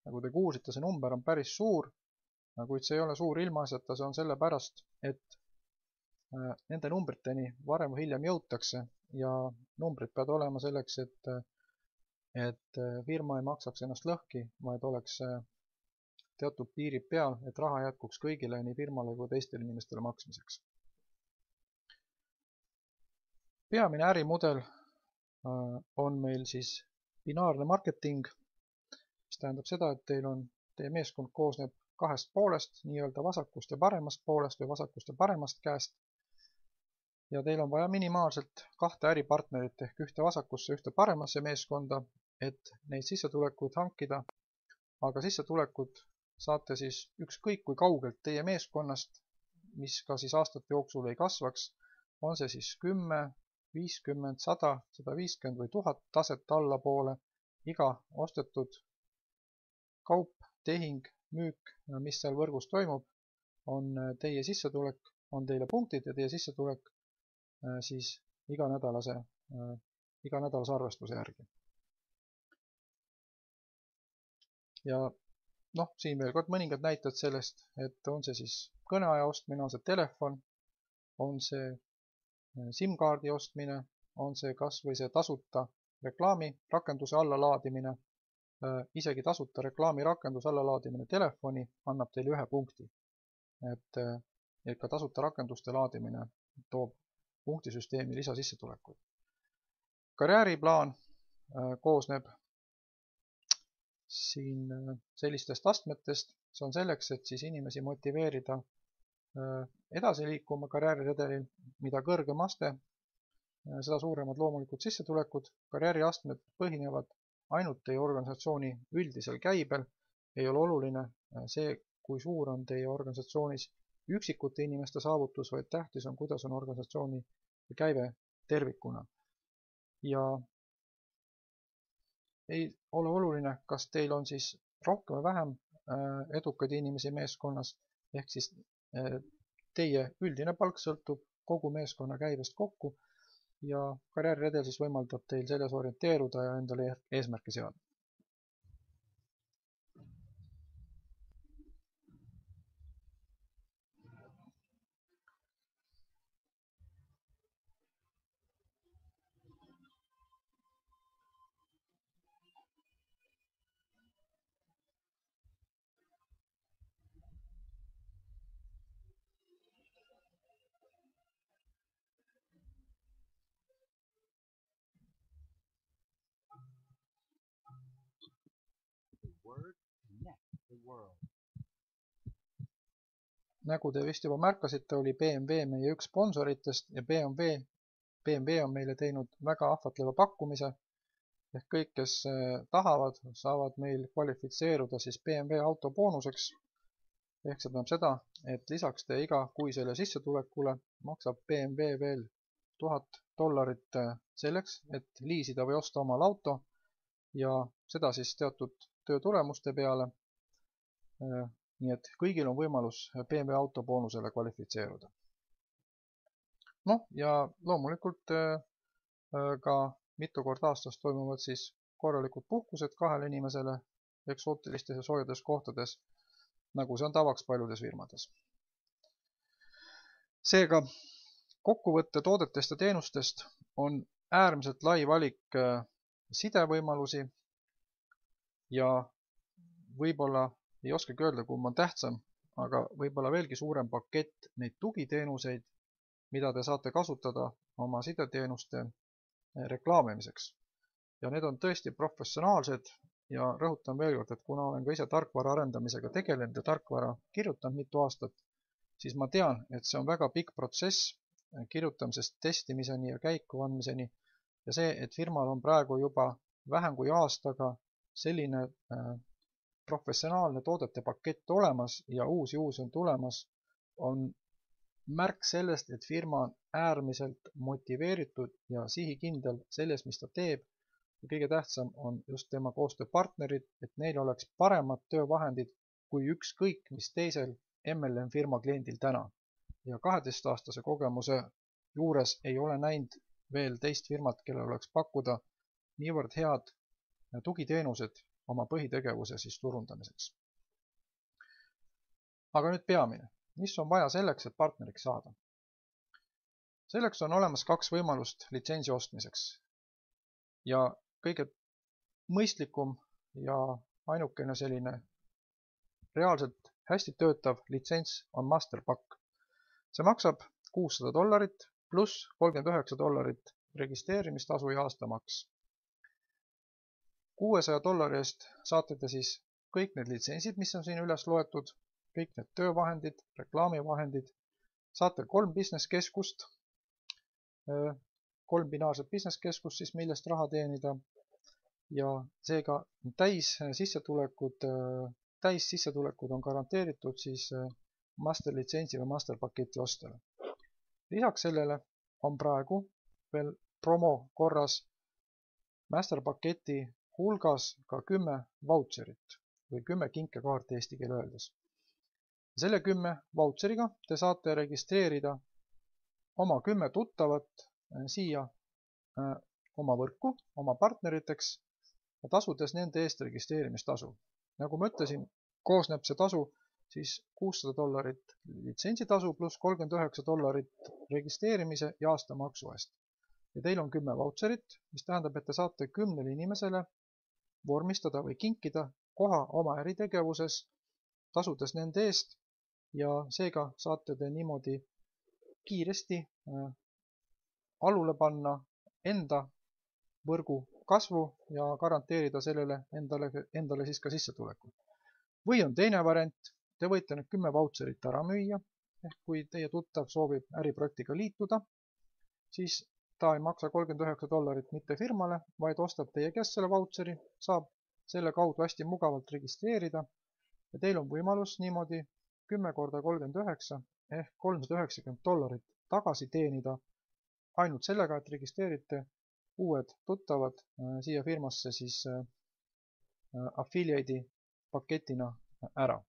Nagu te kuulsite, see number on päris suur, kuid see ei ole suur ilmaasjata, see on sellepärast, et nende numbriteni varem või hiljem jõutakse ja numbrid peavad olema selleks, et firma ei maksaks ennast lõhki, vaid oleks teatud piiri peal, et raha jätkuks kõigile, nii firmale kui teistele inimestele maksmiseks. Peamine ärimudel on meil siis binaarne marketing, mis tähendab seda, et teie meeskond koosneb 2 poolest, nii-öelda vasakust ja paremast poolest või vasakust ja paremast käest. Ja teil on vaja minimaalselt 2 äripartnerit ehk ühte vasakusse, ühte paremasse meeskonda, et neid sissetulekuid hankida. Aga sissetulekud saate siis ükskõik kui kaugelt teie meeskonnast, mis ka siis aastate jooksul ei kasvaks, on see siis 10, 50, 100, 150 või 1000 taset allapoole. Iga ostetud kaup, tehing, müük, mis seal võrgus toimub, on teie sissetulek, on teile punktid ja teie sissetulek siis iganädalase arvestuse järgi. Ja siin veel kord mõningad näited sellest, et on see siis kõneaja ostmine, on see telefon, on see SIM-kaardi ostmine, on see kas või see tasuta reklaami rakenduse allalaadimine. Isegi tasuta reklaami rakenduse allalaadimine telefoni annab teile 1 punkti. Et ka tasuta rakenduste laadimine toob punktisüsteemi lisasissetulekuid. Karjääriplaan koosneb siin sellistest astmetest. See on selleks, et siis inimesi motiveerida edasi liikuma karjääriredelil, mida kõrgem aste, seda suuremad loomulikult sissetulekud. Karjääriastmed põhinevad ainult teie organisatsiooni üldisel käibel, ei ole oluline see, kui suur on teie organisatsioonis üksikute inimeste saavutus, vaid tähtis on, kuidas on organisatsiooni käive tervikuna. Ja ei ole oluline, kas teil on siis rohkem või vähem edukaid inimesi meeskonnas, ehk siis teie üldine palk sõltub kogu meeskonna käibest kokku ja karjääriredel siis võimaldab teil selles orienteeruda ja endale eesmärke seada. Nagu te vist juba märkasite, oli BMW meie üks sponsoritest ja BMW on meile teinud väga ahvatleva pakkumise. Ehk kõik, kes tahavad, saavad meil kvalifitseeruda siis BMW auto boonuseks. Ehk see tähendab seda, et lisaks teie igakuisele sissetulekule maksab BMW veel $1000 selleks, et liisida või osta omal auto ja seda siis teatud töö tulemuste peale. Nii et kõigil on võimalus BMW auto boonusele kvalifitseeruda. Ja loomulikult ka mitu korda aastas toimuvad siis korralikud puhkused kahele inimesele eksootilistes ja soojades kohtades, nagu see on tavaks paljudes firmades. Seega, kokkuvõtte toodetest ja teenustest on äärmiselt lai valik sidevõimalusi ja võib-olla ei oskagi öelda, kumb on tähtsam, aga võib-olla veelgi suurem pakett neid tugiteenuseid, mida te saate kasutada oma sideteenuste reklaamimiseks. Ja need on tõesti professionaalsed ja rõhutan veel kord, et kuna olen ka ise tarkvara arendamisega tegelenud ja tarkvara kirjutanud mitu aastat, siis ma tean, et see on väga pikk protsess kirjutamisest testimiseni ja käiku andmiseni ja see, et firmal on praegu juba vähem kui aastaga selline professionaalne toodete pakett olemas ja uusi on tulemas, on märk sellest, et firma on äärmiselt motiveeritud ja sihikindel selles, mis ta teeb. Ja kõige tähtsam on just tema koostööpartnerid, et neil oleks paremad töövahendid kui ükskõik mis teisel MLM firma kliendil täna. Ja 12-aastase kogemuse juures ei ole näinud veel teist firmat, kellel oleks pakkuda niivõrd head tugiteenused oma põhitegevuse siis turundamiseks. Aga nüüd peamine. Mis on vaja selleks, et partneriks saada? Selleks on olemas 2 võimalust litsentsi ostmiseks. Ja kõige mõistlikum ja ainukene selline reaalselt hästi töötav litsents on Masterpack. See maksab $600 pluss $39 registreerimistasu ja aastamaks. $600 eest saate te siis kõik need litsentsid, mis on siin üles loetud, kõik need töövahendid, reklaamivahendid, saate 3 business-keskust, 3 binaarset business-keskust siis, millest raha teenida ja seega täississetulekud on garanteeritud siis masterlitsentsi või masterpaketi ostjale. Lisaks sellele on praegu veel promo korras masterpaketi hulgas ka 10 vautšerit või 10 kinkekaarti eesti keele öeldes. Selle 10 vautšeriga te saate registreerida oma 10 tuttavat siia oma võrku, oma partneriteks ja tasudes nende eest registreerimistasu. Nagu ma ütlesin, koosneb see tasu siis $600 litsentsitasu pluss $39 registreerimise ja aastamaksu eest. Ja teil on 10 vautšerit, mis tähendab, et te saate 10 inimesele vormistada või kinkida koha oma äritegevuses, tasudes nende eest ja seega saate te niimoodi kiiresti alule panna enda võrgu kasvu ja garanteerida sellele endale siis ka sissetuleku. Või on teine variant, te võite need 10 vautšerit ära müüa, ehk kui teie tuttav soovib äriprojektiga liituda, siis ta ei maksa $39 mitte firmale, vaid ostab teie käest selle vautšeri, saab selle kaudu hästi mugavalt registreerida ja teil on võimalus niimoodi 10 korda 39 ehk $390 tagasi teenida ainult sellega, et registreerite uued tuttavad siia firmasse siis affiliate'i paketina ära.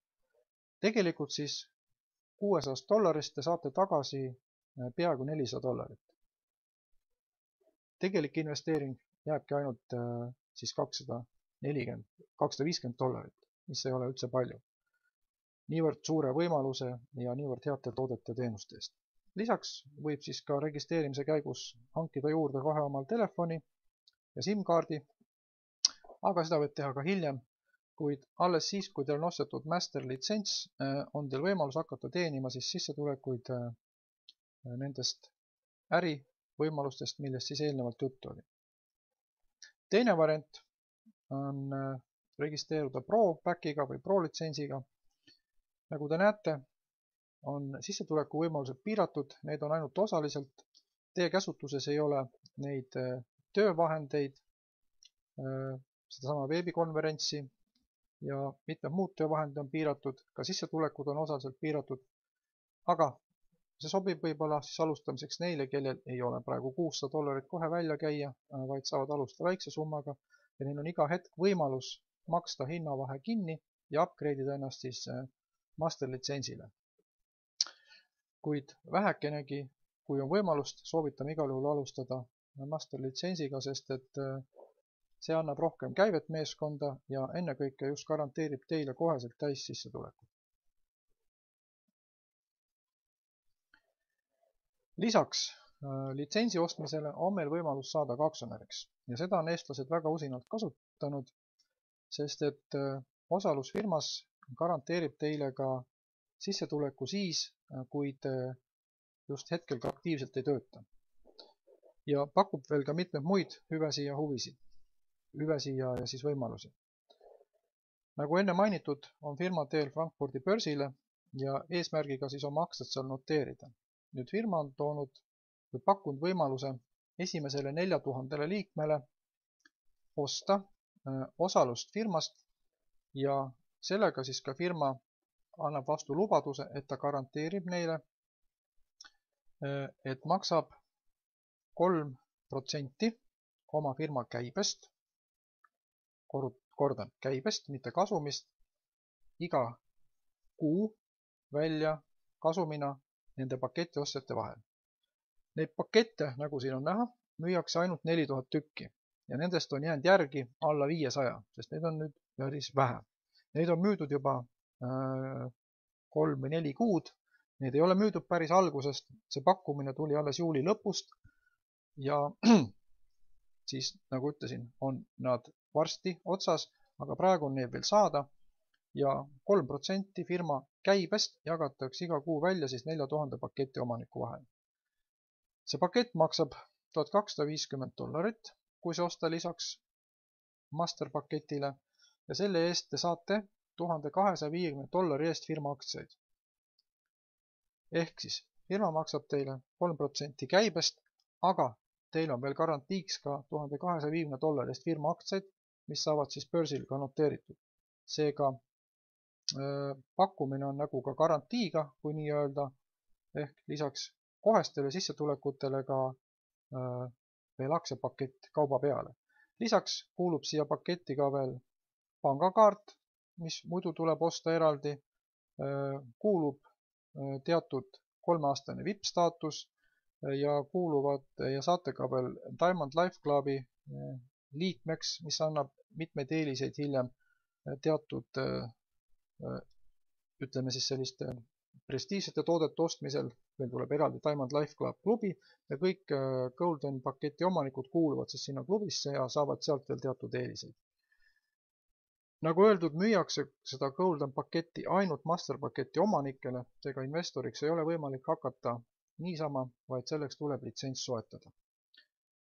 Tegelikult siis $600 te saate tagasi peaaegu $400. Tegelik investeering jääbki ainult siis $250, mis ei ole üldse palju. Niivõrd suure võimaluse ja niivõrd heade toodete teenuste eest. Lisaks võib siis ka registreerimise käigus hankida juurde kohe omal telefoni ja SIM-kaardi, aga seda võib teha ka hiljem, kuid alles siis, kui teil on ostetud master litsents, on teil võimalus hakata teenima siis sissetulekuid nendest ärivõimalustest, millest siis eelnevalt juttu oli. Teine variant on registreeruda Pro-Packiga või Pro-litsentsiga. Nagu te näete, on sissetuleku võimalused piiratud, need on ainult osaliselt. Teie käsutuses ei ole neid töövahendeid, sedasama veebikonverentsi ja mitmed muud töövahendid on piiratud, ka sissetulekud on osaliselt piiratud. Aga see sobib võib-olla siis alustamiseks neile, kellel ei ole praegu $600 kohe välja käia, vaid saavad alustada väikse summaga ja neil on iga hetk võimalus maksta hinnavahe kinni ja upgrade'ida ennast siis master litsentsile. Kuid vähekenegi, kui on võimalust, soovitame igal juhul alustada master litsentsiga, sest et see annab rohkem käivet meeskonda ja ennekõike just garanteerib teile koheselt täis sissetulekut. Lisaks litsentsi ostmisele on meil võimalus saada ka aktsionäriks ja seda on eestlased väga usinalt kasutanud, sest et osalus firmas garanteerib teile ka sissetuleku siis, kui te just hetkel ka aktiivselt ei tööta. Ja pakub veel ka mitmed muid hüvesi ja hüvesi ja siis võimalusi. Nagu enne mainitud, on firma teel Frankfurdi börsile ja eesmärgiga siis oma aktsiat seal noteerida. Nüüd firma on toonud või pakkunud võimaluse esimesele 4000 liikmele osta osalust firmast ja sellega siis ka firma annab vastu lubaduse, et ta garanteerib neile, et maksab 3% oma firma käibest, kordan, käibest, mitte kasumist, iga kuu välja kasumina nende paketiostjate vahel. Neid pakette, nagu siin on näha, müüakse ainult 4000 tükki ja nendest on jäänud järgi alla 500, sest neid on nüüd päris vähe. Neid on müüdud juba 3 või 4 kuud, need ei ole müüdud päris algusest, see pakkumine tuli alles juuli lõpust ja siis, nagu ütlesin, on nad varsti otsas, aga praegu on neid veel saada ja 3% firma käibest jagatakse iga kuu välja siis 4000 paketi omaniku vahel. See pakett maksab $1250, kui see osta lisaks master paketile ja selle eest te saate $1250 eest firma aktsiaid. Ehk siis firma maksab teile 3% käibest, aga teil on veel garantiiks ka $1250 eest firma aktsiaid, mis saavad siis börsil ka noteeritud. Seega pakkumine on nagu ka garantiiga, kui nii öelda, ehk lisaks kohestele sissetulekutele ka veel aktsiapakett kauba peale. Lisaks kuulub siia paketti ka veel pangakaart, mis muidu tuleb osta eraldi, kuulub teatud 3-aastane VIP-staatus ja kuuluvad ja saate ka veel Diamond Life Clubi liikmeks, mis annab mitmeid eeliseid hiljem teatud, ütleme siis selliste prestiižsete toodete ostmisel. Meil tuleb eraldi Diamond Life Club klubi ja kõik Golden paketi omanikud kuuluvad siis sinna klubisse ja saavad sealt veel teatud eeliseid. Nagu öeldud, müüakse seda Golden paketti ainult master paketi omanikele, seega investoriks ei ole võimalik hakata niisama, vaid selleks tuleb litsents soetada.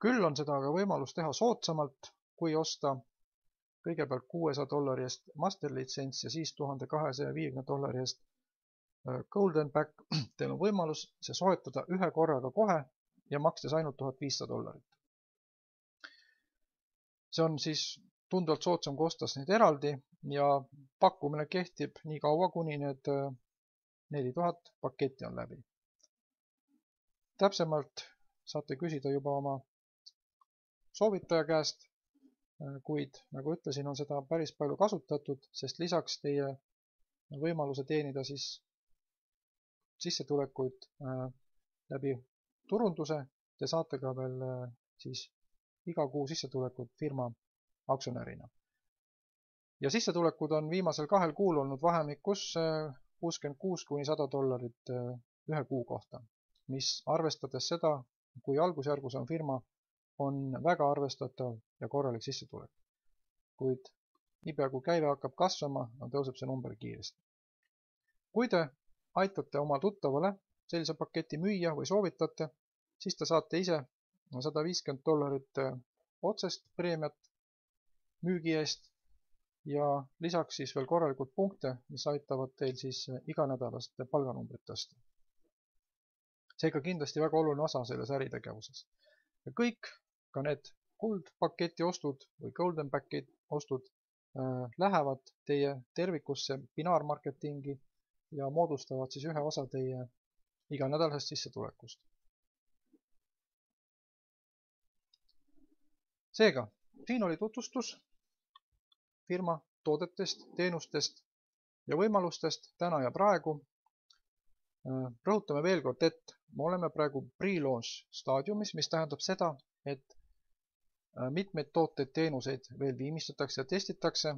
Küll on seda aga võimalus teha soodsamalt, kui osta kõigepealt $600 eest master litsents ja siis $1250 eest Golden Pack. Teil on võimalus see soetada ühe korraga kohe ja makstes ainult $1500. See on siis tunduvalt soodsam kui ostas neid eraldi ja pakkumine kehtib nii kaua, kuni need 4000 paketti on läbi. Täpsemalt saate küsida juba oma soovitaja käest, kuid nagu ütlesin, on seda päris palju kasutatud, sest lisaks teie võimaluse teenida siis sissetulekuid läbi turunduse, te saate ka veel siis iga kuu sissetulekut firma aktsionärina. Ja sissetulekud on viimasel 2 kuul olnud vahemikus $66–100 ühe kuu kohta, mis arvestades seda, kui algusjärgus on firma, on väga arvestatav ja korralik sissetulek. Kuid niipea kui käive hakkab kasvama, tõuseb see number kiiresti. Kui te aitate oma tuttavale sellise paketi müüa või soovitate, siis te saate ise $150 otsest preemiat müügi eest ja lisaks siis veel korralikult punkte, mis aitavad teil siis iganädalast palganumbrit tõsta. Seega kindlasti väga oluline osa selles äritegevuses. Ja kõik, ka need kuldpaketi ostud või golden packet ostud lähevad teie tervikusse binaarmarketingi ja moodustavad siis ühe osa teie iganädalasest sissetulekust. Seega, siin oli tutvustus firma toodetest, teenustest ja võimalustest täna ja praegu. Rõhutame veel kord, et me oleme praegu pre-launch staadiumis, mis tähendab seda, et mitmeid tooteid, teenuseid veel viimistletakse ja testitakse.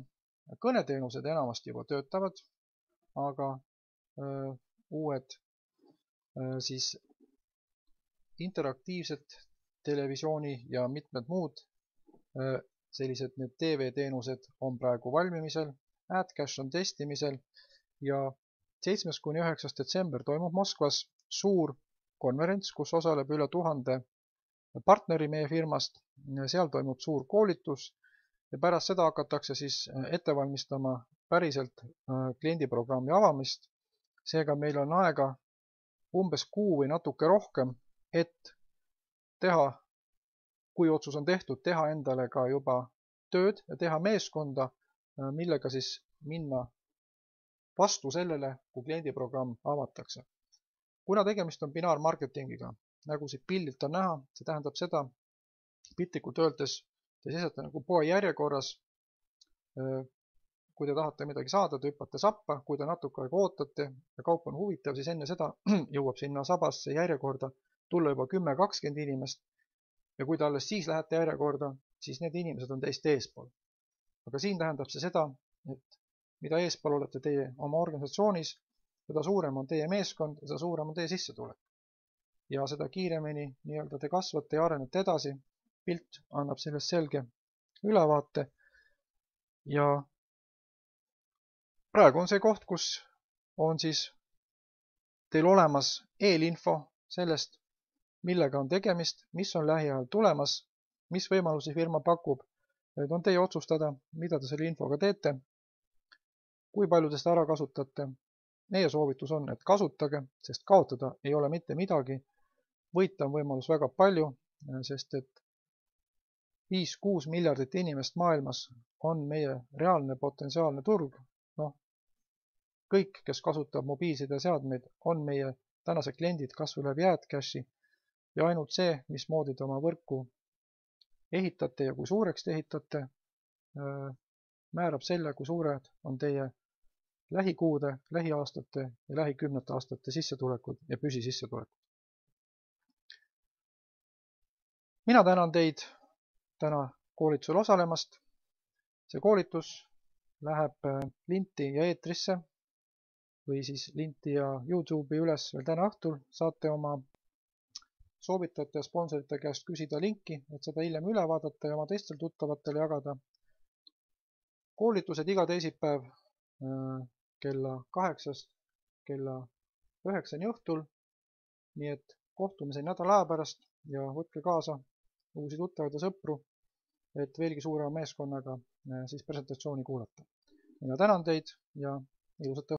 Kõneteenused enamasti juba töötavad, aga uued siis interaktiivsed televisiooni ja mitmed muud sellised need TV-teenused on praegu valmimisel, AdCash on testimisel ja 7.–9. detsember toimub Moskvas suur konverents, kus osaleb üle 1000 partneri meie firmast. Seal toimub suur koolitus ja pärast seda hakatakse siis ette valmistama päriselt kliendiprogrammi avamist. Seega meil on aega umbes kuu või natuke rohkem, et teha, kui otsus on tehtud, teha endale ka juba tööd ja teha meeskonda, millega siis minna vastu sellele, kui kliendiprogramm avatakse. Kuna tegemist on binaarmarketingiga, nagu siit pildilt on näha, see tähendab seda, piltlikult öeldes, te seisate nagu poe järjekorras. Kui te tahate midagi saada, te hüppate sappa, kui te natuke aega ootate ja kaup on huvitav, siis enne seda jõuab sinna sabasse järjekorda tulla juba 10-20 inimest. Ja kui te alles siis lähete järjekorda, siis need inimesed on teist eespool. Aga siin tähendab see seda, et mida eespool olete teie oma organisatsioonis, seda suurem on teie meeskond ja seda suurem on teie sissetulek. Ja seda kiiremini nii-öelda te kasvate ja arenete edasi. Pilt annab sellest selge ülevaate. Ja praegu on see koht, kus on siis teil olemas eelinfo sellest, millega on tegemist, mis on lähiajal tulemas, mis võimalusi firma pakub. Nüüd on teie otsustada, mida te selle infoga teete, kui palju te seda ära kasutate. Meie soovitus on, et kasutage, sest kaotada ei ole mitte midagi. Võita on võimalus väga palju, sest et 5-6 miljardit inimest maailmas on meie reaalne potentsiaalne turg. Kõik, kes kasutab mobiilsideseadmeid, on meie tänased kliendid kas või läbi AdCashi ja ainult see, mismoodi te oma võrku ehitate ja kui suureks te ehitate, määrab selle, kui suured on teie lähikuude, lähiaastate ja lähikümnete aastate sissetulekud ja püsisissetulekud. Mina tänan teid täna koolitusel osalemast. See koolitus läheb linti ja eetrisse või siis linti ja YouTube'i üles veel täna õhtul. Saate oma soovitajate ja sponsorite käest küsida linki, et seda hiljem üle vaadata ja oma teistel tuttavatele jagada. Koolitused iga teisipäev kella 8 kella 9 õhtul. Nii et kohtumise nädala aja pärast ja võtke kaasa uusi tuttavaid ja sõpru, et veelgi suurema meeskonnaga siis presentatsiooni kuulata. Mina tänan teid ja ilusat õhtut!